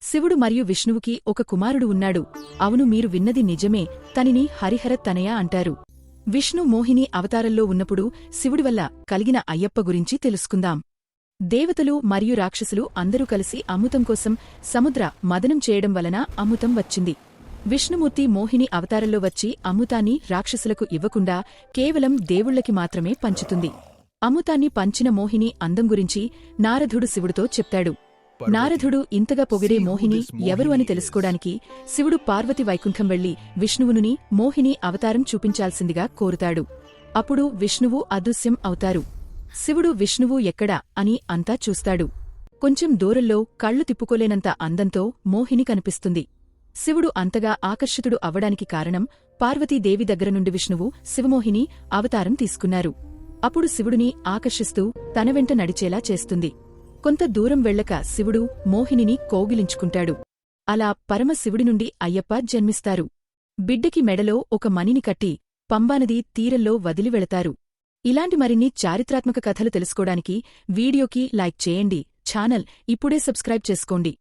శివుడు మరియు విష్ణువుకి ఒక కుమారుడు ఉన్నాడు. అవును, మీరు విన్నది నిజమే. తనిని హరిహర తనయ అంటారు. విష్ణు మోహిని అవతారంలో ఉన్నప్పుడు శివుడివల్ల కలిగిన అయ్యప్ప గురించి తెలుసుకుందాం. దేవతలు మరియు రాక్షసులు అందరూ కలిసి అమృతం కోసం సముద్ర మదనం చేయడం వలన అమృతం వచ్చింది. విష్ణుమూర్తి మోహిని అవతారంలో వచ్చి అమృతాన్ని రాక్షసులకు ఇవ్వకుండా కేవలం దేవుళ్లకి మాత్రమే పంచుతుంది. అమృతాన్ని పంచిన మోహిని అందం గురించి నారదుడు శివుడితో చెప్తాడు. నారదుడు ఇంతగా పొగిడే మోహిని ఎవరు అని తెలుసుకోడానికి శివుడు పార్వతి వైకుంఠం వెళ్లి విష్ణువునుని మోహిని అవతారం చూపించాల్సిందిగా కోరుతాడు. అప్పుడు విష్ణువు అదృశ్యం అవుతారు. శివుడు విష్ణువు ఎక్కడా అని అంతా చూస్తాడు. కొంచెం దూరంలో కళ్లు తిప్పుకోలేనంత అందంతో మోహిని కనిపిస్తుంది. శివుడు అంతగా ఆకర్షితుడు అవ్వడానికి కారణం పార్వతీదేవి దగ్గర నుండి విష్ణువు శివమోహిని అవతారం తీసుకున్నారు. అప్పుడు శివుడిని ఆకర్షిస్తూ తన వెంట నడిచేలా చేస్తుంది. కొంత దూరం వెళ్ళక శివుడు మోహినిని కోగిలించుకుంటాడు. అలా పరమశివుడి నుండి అయ్యప్ప జన్మిస్తారు. బిడ్డకి మెడలో ఒక మణిని కట్టి పంబానది తీరంలో వదిలి వెళతారు. ఇలాంటి మరిన్ని చారిత్రాత్మక కథలు తెలుసుకోడానికి వీడియోకి లైక్ చేయండి. ఛానల్ ఇప్పుడే సబ్స్క్రైబ్ చేసుకోండి.